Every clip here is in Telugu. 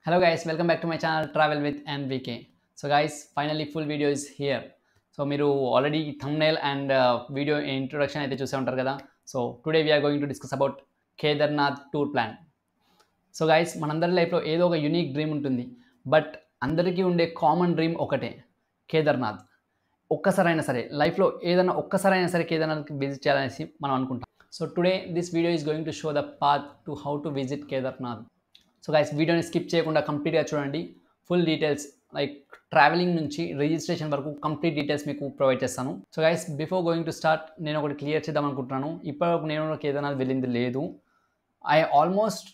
Hello guys, welcome back to my channel Travel with NVK. So guys, finally full video is here. So మీరు already thumbnail and video introduction అయితే చూసే ఉంటారు కదా. So today we are going to discuss about Kedarnath tour plan. So guys మనందరి లైఫ్లో ఏదో ఒక యూనిక్ డ్రీమ్ ఉంటుంది, బట్ అందరికీ ఉండే కామన్ డ్రీమ్ ఒకటే, కేదార్నాథ్. ఒక్కసారైనా సరే లైఫ్లో ఏదైనా ఒక్కసారైనా సరే కేదార్నాథ్కి విజిట్ చేయాలనేసి మనం అనుకుంటాం. So today this video is going to show the path to how to visit Kedarnath. So guys వీడియోని స్కిప్ చేయకుండా కంప్లీట్గా చూడండి. ఫుల్ డీటెయిల్స్ లైక్ ట్రావెలింగ్ నుంచి రిజిస్ట్రేషన్ వరకు కంప్లీట్ డీటెయిల్స్ మీకు ప్రొవైడ్ చేస్తాను. So guys before going to start నేను ఒకటి క్లియర్ చేద్దాం అనుకుంటున్నాను. ఇప్పటివరకు నేను కేదార్నాథ్ వెళ్ళింది లేదు. I almost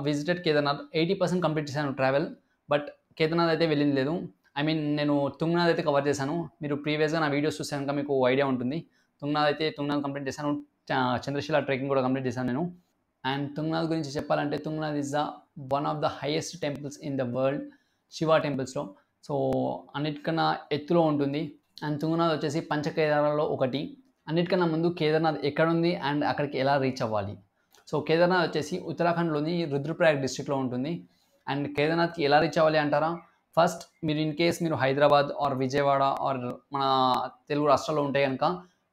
visited Kedarnath 80% complete చేశాను ట్రావెల్, బట్ కేదార్నాథ్ అయితే వెళ్ళింది లేదు. ఐ మీన్ నేను తుంగనాథ్ అయితే కవర్ చేశాను. మీరు ప్రీవియస్గా నా వీడియోస్ చూసాక మీకు ఐడియా ఉంటుంది. తుంగనాథ్ కంప్లీట్ చేశాను. చంద్రశిల ట్రెక్కింగ్ కూడా కంప్లీట్ చేశాను నేను. అండ్ తుంగనాథ్ గురించి చెప్పాలంటే Tungnath is the one of the highest temples in the world, Shiva టెంపుల్స్లో. సో అన్నిటికన్నా ఎత్తులో ఉంటుంది. అండ్ తుంగనాథ్ వచ్చేసి పంచకేదారాల్లో ఒకటి. అన్నిటికన్నా ముందు కేదార్నాథ్ ఎక్కడుంది అండ్ అక్కడికి ఎలా రీచ్ అవ్వాలి. సో కేదార్నాథ్ వచ్చేసి ఉత్తరాఖండ్లోని రుద్రప్రయాగ్ డిస్ట్రిక్ట్లో ఉంటుంది. అండ్ కేదార్నాథ్కి ఎలా రీచ్ అవ్వాలి అంటారా, ఫస్ట్ మీరు ఇన్ కేస్ మీరు హైదరాబాద్ ఆర్ విజయవాడ ఆర్ మన తెలుగు రాష్ట్రాల్లో ఉంటే కనుక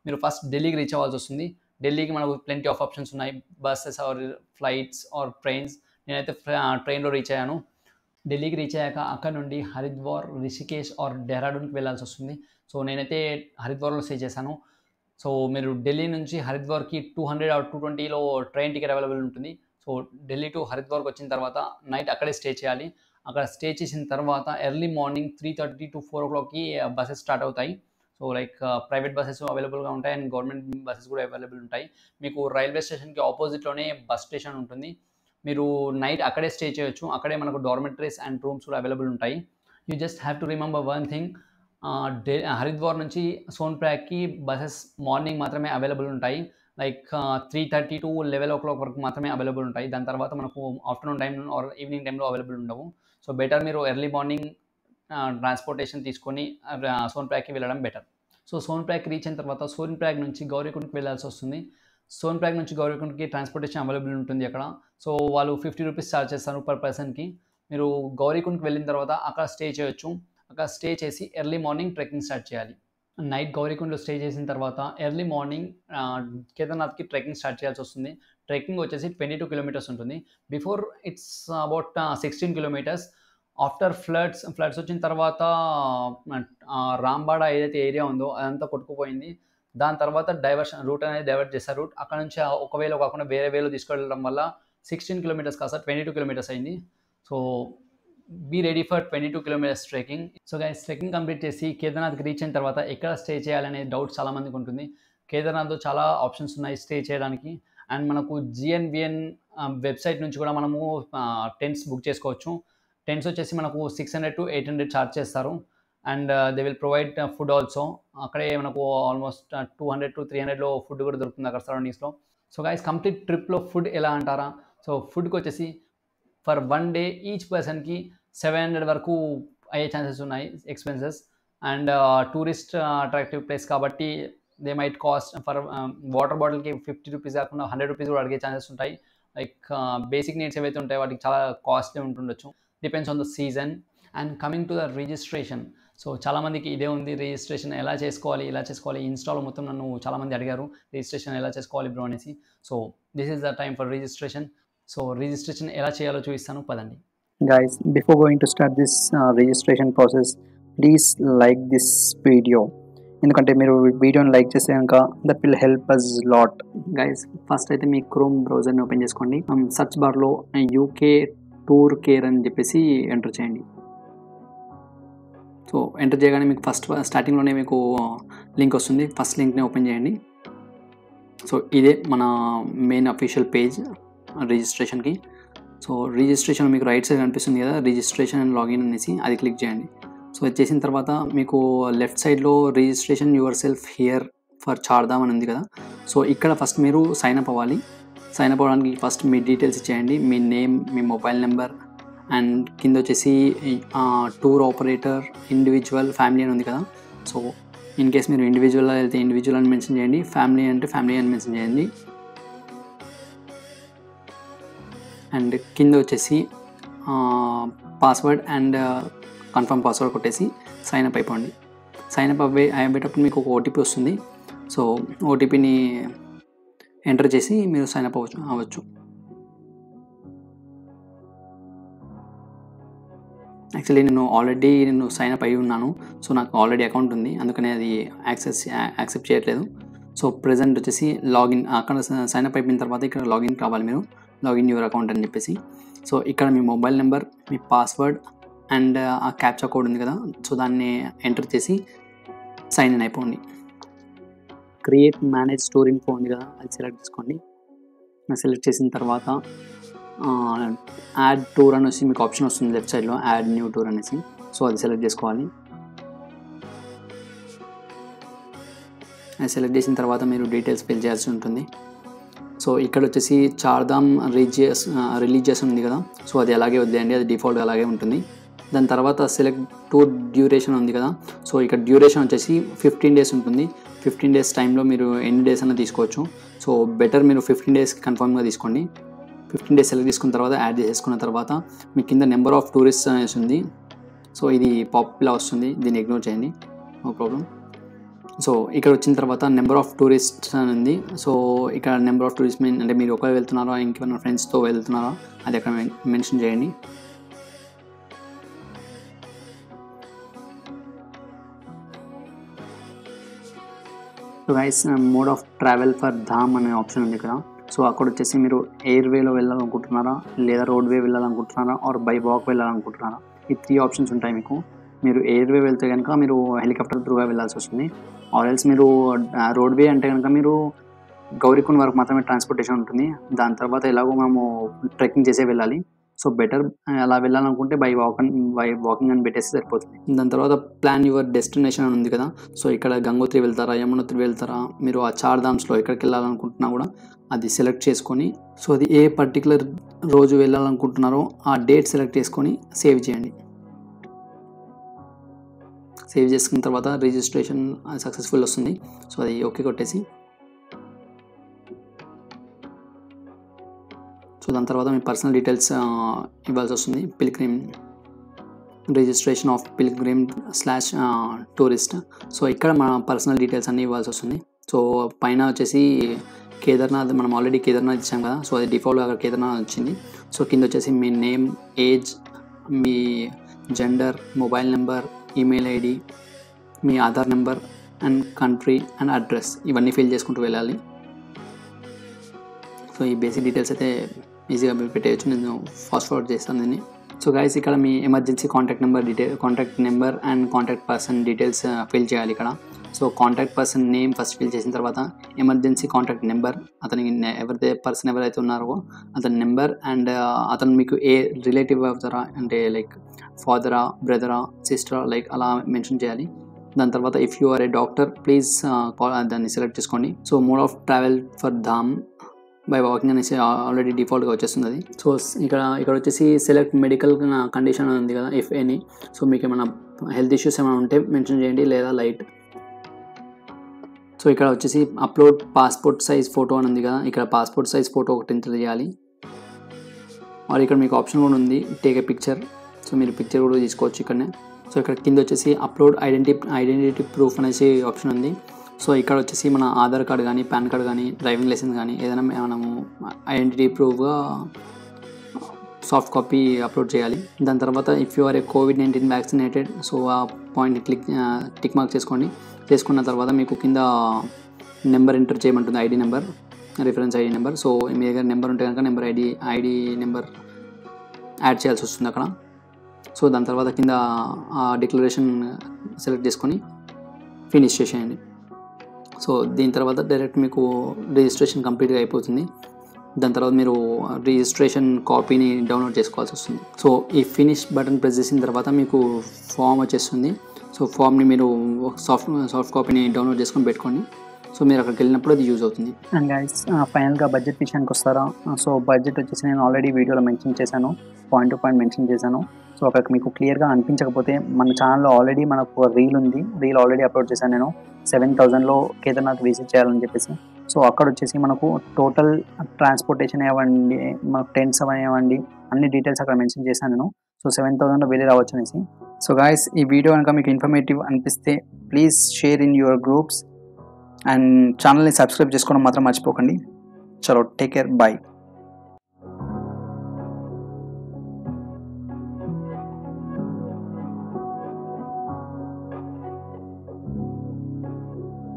మీరు ఫస్ట్ ఢిల్లీకి రీచ్ అవ్వాల్సి వస్తుంది. ఢిల్లీకి మనకు ప్లెంటీ ఆఫ్ ఆప్షన్స్ ఉన్నాయి, buses or flights or trains. నేనైతే ట్రైన్లో రీచ్ అయ్యాను. ఢిల్లీకి రీచ్ అయ్యాక అక్కడ నుండి హరిద్వార్, రిషికేష్ ఆర్ డెహ్రాడూన్కి వెళ్ళాల్సి వస్తుంది. సో నేనైతే హరిద్వార్లో స్టే చేశాను. సో మీరు ఢిల్లీ నుంచి హరిద్వార్కి 200 ఆర్ 220లో ట్రైన్ టికెట్ అవైలబుల్ ఉంటుంది. సో ఢిల్లీ టు హరిద్వార్కి వచ్చిన తర్వాత నైట్ అక్కడే స్టే చేయాలి. అక్కడ స్టే చేసిన తర్వాత ఎర్లీ మార్నింగ్ 3:30 to 4 o'clockకి బస్సెస్ స్టార్ట్ అవుతాయి. సో లైక్ ప్రైవేట్ బస్సెస్ అవైలబుల్గా ఉంటాయి అండ్ గవర్నమెంట్ బస్సెస్ కూడా అవైలబుల్ ఉంటాయి. మీకు రైల్వే స్టేషన్కి ఆపోజిట్లోనే బస్ స్టేషన్ ఉంటుంది. మీరు నైట్ అక్కడే స్టే చేయొచ్చు. అక్కడే మనకు డార్మెటరీస్ అండ్ రూమ్స్ కూడా అవైలబుల్ ఉంటాయి. You just have to remember one thing, Haridwar నుంచి సోన్ప్రయాగ్కి బసెస్ మార్నింగ్ మాత్రమే అవైలబుల్ ఉంటాయి. లైక్ 3:30 to 11 o'clock వరకు మాత్రమే అవైలబుల్ ఉంటాయి. దాని తర్వాత మనకు ఆఫ్టర్నూన్ టైం ఆర్ ఈవినింగ్ టైంలో అవైలబుల్ ఉండవు. సో బెటర్ మీరు ఎర్లీ మార్నింగ్ ట్రాన్స్పోర్టేషన్ తీసుకొని సోన్ప్రయాగ్కి వెళ్ళడం బెటర్. సో సోన్ప్రయాగ్ రీచ్ అయిన తర్వాత సోన్ప్రయాగ్ నుంచి గౌరీకుంట్కి వెళ్ళాల్సి వస్తుంది. సోన్ప్రయాగ్ నుంచి గౌరీకుంట్కి ట్రాన్స్పోర్టేషన్ అవైలబుల్ ఉంటుంది అక్కడ. సో వాళ్ళు 50 రూపీస్ ఛార్జ్ చేస్తారు పర్ పర్సన్కి. మీరు గౌరీకుంట్కి వెళ్ళిన తర్వాత అక్కడ స్టే చేయొచ్చు. అక్కడ స్టే చేసి ఎర్లీ మార్నింగ్ ట్రెక్కింగ్ స్టార్ట్ చేయాలి. నైట్ గౌరీకుంట్లో స్టే చేసిన తర్వాత ఎర్లీ మార్నింగ్ కేదార్నాథ్కి ట్రెక్కింగ్ స్టార్ట్ చేయాల్సి వస్తుంది. ట్రెక్కింగ్ వచ్చేసి 22 kilometers ఉంటుంది. Before it's about 16 kilometers. After floods వచ్చిన తర్వాత రాంబాడ ఏదైతే ఏరియా ఉందో అదంతా కొట్టుకుపోయింది. దాని తర్వాత రూట్ అనేది డైవర్ట్ చేస్తారు. అక్కడ నుంచి ఒక వేలో కాకుండా వేరే వేలో తీసుకెళ్ళడం వల్ల 16 kilometers కాస్త 22 kilometers అయింది. So be ready for 22 kilometers trekking. So guys trekking complete చేసి కేదార్నాథ్కి రీచ్ అయిన తర్వాత ఎక్కడ స్టే చేయాలనే డౌట్ చాలామందికి ఉంటుంది. కేదార్నాథ్లో చాలా ఆప్షన్స్ ఉన్నాయి స్టే చేయడానికి. అండ్ మనకు GNVN వెబ్సైట్ నుంచి కూడా మనము టెంట్స్ బుక్ చేసుకోవచ్చు. టెంట్స్ వచ్చేసి మనకు 600 to 800 ఛార్జ్ చేస్తారు. And they will provide food also. అక్కడే మనకు ఆల్మోస్ట్ 200 to 300లో ఫుడ్ కూడా దొరుకుతుంది అక్కడ సరౌండింగ్స్లో. సో గైస్ కంప్లీట్ ట్రిప్లో ఫుడ్ ఎలా అంటారా, సో ఫుడ్కి వచ్చేసి ఫర్ 1 day ఈచ్ పర్సన్కి 700 వరకు అయ్యే ఛాన్సెస్ ఉన్నాయి expenses. And tourist attractive place కాబట్టి they might cost for water బాటిల్కి 50 రూపీస్ కాకుండా 100 రూపీస్ కూడా అడిగే ఛాన్సెస్ ఉంటాయి. లైక్ బేసిక్ నీడ్స్ ఏవైతే ఉంటాయో వాటికి చాలా కాస్ట్లీ ఉంటుండొచ్చు, depends on the season. And coming to the registration, so చాలామందికి ఇదే ఉంది, రిజిస్ట్రేషన్ ఎలా చేసుకోవాలి. ఇన్స్టాలో మొత్తం నన్ను చాలామంది అడిగారు రిజిస్ట్రేషన్ ఎలా చేసుకోవాలి బ్రో అనేసి. So this is the time for registration. So registration ఎలా చేయాలో చూపిస్తాను, పదండి. Guys, before going to start this registration process, please like this video. ఎందుకంటే మీరు వీడియోని లైక్ చేస్తే కనుక that will help us lot. Guys first అయితే మీ క్రోమ్ బ్రౌజర్ని ఓపెన్ చేసుకోండి. సర్చ్ బార్లో UK టూర్ కేర్ అని చెప్పేసి ఎంటర్ చేయండి. సో ఎంటర్ చేయగానే మీకు ఫస్ట్ స్టార్టింగ్లోనే మీకు లింక్ వస్తుంది. ఫస్ట్ లింక్ని ఓపెన్ చేయండి. సో ఇదే మన మెయిన్ అఫీషియల్ పేజ్ రిజిస్ట్రేషన్కి. సో రిజిస్ట్రేషన్ మీకు రైట్ సైడ్ కనిపిస్తుంది కదా, రిజిస్ట్రేషన్ అండ్ లాగిన్ అనేసి, అది క్లిక్ చేయండి. సో అది చేసిన తర్వాత మీకు లెఫ్ట్ సైడ్లో registration yourself here for Chardham అని ఉంది కదా. సో ఇక్కడ ఫస్ట్ మీరు సైన్ అప్ అవ్వాలి. సైన్ అప్ అవ్వడానికి ఫస్ట్ మీ డీటెయిల్స్ ఇచ్చేయండి, మీ నేమ్, మీ మొబైల్ నెంబర్, అండ్ కింద వచ్చేసి టూర్ ఆపరేటర్, ఇండివిజువల్, ఫ్యామిలీ అని ఉంది కదా. సో ఇన్ కేస్ మీరు ఇండివిజువల్ వెళ్తే ఇండివిజువల్ అని మెన్షన్ చేయండి, ఫ్యామిలీ అంటే ఫ్యామిలీ అని మెన్షన్ చేయండి. అండ్ కింద వచ్చేసి పాస్వర్డ్ అండ్ కన్ఫర్మ్ పాస్వర్డ్ కొట్టేసి సైన్ అప్ అయిపోండి. సైన్ అప్ అయ్యేటప్పుడు మీకు ఒక ఓటీపీ వస్తుంది. సో ఓటీపీని ఎంటర్ చేసి మీరు సైన్ అప్ అవ్వచ్చు. యాక్చువల్లీ నేను సైన్ అప్ అయి ఉన్నాను. సో నాకు ఆల్రెడీ అకౌంట్ ఉంది, అందుకని అది యాక్సెప్ట్ చేయట్లేదు. సో ప్రెజెంట్ వచ్చేసి లాగిన్, అక్కడ సైన్ అప్ అయిపోయిన తర్వాత ఇక్కడ లాగిన్ కావాలి మీరు, లాగిన్ యువర్ అకౌంట్ అని చెప్పేసి. సో ఇక్కడ మీ మొబైల్ నెంబర్, మీ పాస్వర్డ్ అండ్ ఆ క్యాప్చా కోడ్ ఉంది కదా, సో దాన్ని ఎంటర్ చేసి సైన్ ఇన్ అయిపోండి. క్రియేట్ మేనేజ్ స్టోర్ ఇన్ఫో ఉంది కదా, అది సెలెక్ట్ చేసుకోండి. సెలెక్ట్ చేసిన తర్వాత యాడ్ టూర్ అనేసి మీకు ఆప్షన్ వస్తుంది లెఫ్ట్ సైడ్లో, యాడ్ న్యూ టూర్ అనేసి. సో అది సెలెక్ట్ చేసుకోవాలి. అది సెలెక్ట్ చేసిన తర్వాత మీరు డీటెయిల్స్ ఫిల్ చేయాల్సి ఉంటుంది. సో ఇక్కడ వచ్చేసి చార్ధామ్ రిలీజియస్ ఉంది కదా, సో అది అలాగే వదిలేయండి, అది డిఫాల్ట్ అలాగే ఉంటుంది. దాని తర్వాత సెలెక్ట్ టూర్ డ్యూరేషన్ ఉంది కదా, సో ఇక్కడ డ్యూరేషన్ వచ్చేసి 15 days ఉంటుంది. 15 days టైంలో మీరు ఎన్ని డేస్ అన్న తీసుకోవచ్చు. సో బెటర్ మీరు 15 days కన్ఫర్మ్గా తీసుకోండి. 15 days సెలెక్ట్ చేసుకున్న తర్వాత యాడ్ చేసుకున్న తర్వాత మీ కింద నెంబర్ ఆఫ్ టూరిస్ట్ అనేసి ఉంది. సో ఇది పాపులా వస్తుంది, దీన్ని ఇగ్నోర్ చేయండి, నో ప్రాబ్లం. సో ఇక్కడ వచ్చిన తర్వాత నెంబర్ ఆఫ్ టూరిస్ట్ అని ఉంది. సో ఇక్కడ నెంబర్ ఆఫ్ టూరిస్ట్ అంటే మీరు ఒకరు వెళ్తున్నారా, ఇంకేమైనా ఫ్రెండ్స్తో వెళ్తున్నారా, అది అక్కడ మెన్షన్ చేయండి. So guys, mode of travel for Dham అనే ఆప్షన్ ఉంది ఇక్కడ. సో అక్కడ వచ్చేసి మీరు ఎయిర్వేలో వెళ్ళాలనుకుంటున్నారా, లేదా రోడ్వే వెళ్ళాలనుకుంటున్నారా, ఆర్ బై వాక్ వెళ్ళాలనుకుంటున్నారా, ఈ 3 ఆప్షన్స్ ఉంటాయి మీకు. మీరు ఎయిర్వే వెళ్తే కనుక మీరు హెలికాప్టర్ త్రూగా వెళ్ళాల్సి వస్తుంది. ఆర్ ఎల్స్ మీరు రోడ్వే అంటే కనుక మీరు గౌరీకుండ్ వరకు మాత్రమే ట్రాన్స్పోర్టేషన్ ఉంటుంది. దాని తర్వాత ఎలాగో మనము ట్రెక్కింగ్ చేసే వెళ్ళాలి. సో బెటర్ అలా వెళ్ళాలనుకుంటే బై వాకింగ్ అని పెట్టేసి సరిపోతుంది. దాని తర్వాత ప్లాన్ యువర్ డెస్టినేషన్ అని ఉంది కదా, సో ఇక్కడ గంగోత్రి వెళ్తారా, యమునోత్రి వెళ్తారా, మీరు ఆ చార్ధామ్స్లో ఎక్కడికి వెళ్ళాలనుకుంటున్నా కూడా అది సెలెక్ట్ చేసుకొని, సో అది ఏ పర్టికులర్ రోజు వెళ్ళాలనుకుంటున్నారో ఆ డేట్ సెలెక్ట్ చేసుకొని సేవ్ చేయండి. సేవ్ చేసుకున్న తర్వాత రిజిస్ట్రేషన్ సక్సెస్ఫుల్ వస్తుంది. సో అది ఓకే కొట్టేసి, సో దాని తర్వాత మీ పర్సనల్ డీటెయిల్స్ ఇవ్వాల్సి వస్తుంది. Pilgrim registration of pilgrim / tourist. So ఇక్కడ మన పర్సనల్ డీటెయిల్స్ అన్నీ ఇవ్వాల్సి వస్తుంది. సో పైన వచ్చేసి కేదార్నాథ్, మనం ఆల్రెడీ కేదార్నాథ్ ఇచ్చాం కదా, సో అది డిఫాల్ట్గా అక్కడ కేదార్నాథ్ వచ్చింది. సో కింద వచ్చేసి మీ నేమ్, ఏజ్, మీ gender, mobile number, email ID, మీ Aadhaar number and country and address, ఇవన్నీ ఫిల్ చేసుకుంటూ వెళ్ళాలి. సో ఈ బేసిక్ డీటెయిల్స్ అయితే ఈజీగా పెట్టేయచ్చు, నేను ఫాస్ట్ ఫార్వర్డ్ చేస్తాను దీన్ని. సో గైస్, ఇక్కడ మీ emergency contact number and contact person details fill చేయాలి ఇక్కడ. So contact person name first fill చేసిన తర్వాత ఎమర్జెన్సీ కాంటాక్ట్ నెంబర్, అతనికి పర్సన్ ఎవరైతే ఉన్నారో అతని నెంబర్, అండ్ అతను మీకు ఏ రిలేటివ్ అవుతారా అంటే లైక్ ఫాదరా, బ్రదరా, సిస్టరా, లైక్ అలా మెన్షన్ చేయాలి. దాని తర్వాత if you are a doctor please దాన్ని సెలెక్ట్ చేసుకోండి. So mode of travel for Dham by walking అనేసి ఆల్రెడీ డిఫాల్ట్గా వచ్చేస్తుంది అది. సో ఇక్కడ వచ్చేసి సెలెక్ట్ మెడికల్ కండిషన్ ఉంది కదా, ఇఫ్ ఎనీ. సో మీకు ఏమైనా హెల్త్ ఇష్యూస్ ఏమైనా ఉంటే మెన్షన్ చేయండి, లేదా లైట్. సో ఇక్కడ వచ్చేసి అప్లోడ్ పాస్పోర్ట్ సైజ్ ఫోటో అని ఉంది కదా, ఇక్కడ పాస్పోర్ట్ సైజ్ ఫోటో ఒకటి ఎంటర్ చేయాలి. మరి ఇక్కడ మీకు ఆప్షన్ కూడా ఉంది, టేక్ ఏ పిక్చర్. సో మీరు పిక్చర్ కూడా తీసుకోవచ్చు ఇక్కడనే. సో ఇక్కడ కింద వచ్చేసి అప్లోడ్ ఐడెంటిటీ ప్రూఫ్ అనేసి ఆప్షన్ ఉంది. సో ఇక్కడ వచ్చేసి మన ఆధార్ కార్డ్ కానీ, పాన్ కార్డ్ కానీ, డ్రైవింగ్ లైసెన్స్ కానీ ఏదైనా మనము ఐడెంటిటీ ప్రూఫ్గా సాఫ్ట్ కాపీ అప్లోడ్ చేయాలి. దాని తర్వాత if you are a COVID-19 వ్యాక్సినేటెడ్, సో ఆ పాయింట్ టిక్ మార్క్ చేసుకోండి. చేసుకున్న తర్వాత మీకు కింద నెంబర్ ఎంటర్ చేయమంటుంది, ID number, reference ID number. So మీ దగ్గర నెంబర్ ఉంటే కనుక ఐడి నెంబర్ యాడ్ చేయాల్సి వస్తుంది అక్కడ. సో దాని తర్వాత కింద ఆ డిక్లరేషన్ సెలెక్ట్ చేసుకొని ఫినిష్ చేసేయండి. సో దీని తర్వాత డైరెక్ట్ మీకు రిజిస్ట్రేషన్ కంప్లీట్గా అయిపోతుంది. దాని తర్వాత మీరు రిజిస్ట్రేషన్ కాపీని డౌన్లోడ్ చేసుకోవాల్సి వస్తుంది. సో ఈ ఫినిష్ బటన్ ప్రెస్ చేసిన తర్వాత మీకు ఫామ్ వచ్చేస్తుంది. సో ఫామ్ని మీరు సాఫ్ట్ కాపీని డౌన్లోడ్ చేసుకొని పెట్టుకోండి. సో మీరు అక్కడికి వెళ్ళినప్పుడు అది యూజ్ అవుతుంది. అండ్ గైస్, ఫైనల్గా బడ్జెట్ విషయానికి వస్తారా? సో బడ్జెట్ వచ్చేసి నేను ఆల్రెడీ వీడియోలో మెన్షన్ చేశాను, పాయింట్ టు పాయింట్ మెన్షన్ చేశాను. సో అక్కడికి మీకు క్లియర్గా అనిపించకపోతే మన ఛానల్లో ఆల్రెడీ మనకు రీల్ ఉంది, రీల్ ఆల్రెడీ అప్లోడ్ చేశాను నేను 7,000లో కేదార్నాథ్ విజిట్ చేయాలని చెప్పేసి. సో అక్కడ వచ్చేసి మనకు టోటల్ ట్రాన్స్పోర్టేషన్ అవ్వండి, మనకు టెంట్స్ అవనివ్వండి, అన్ని డీటెయిల్స్ అక్కడ మెన్షన్ చేశాను నేను. సో 7,000లో వెళ్ళి రావచ్చు అనేసి. సో గాయస్, ఈ వీడియో కనుక మీకు ఇన్ఫర్మేటివ్ అనిపిస్తే please share in your groups and ఛానల్ని సబ్స్క్రైబ్ చేసుకోవడం మాత్రం మర్చిపోకండి. చలో, టేక్ కేర్, బాయ్.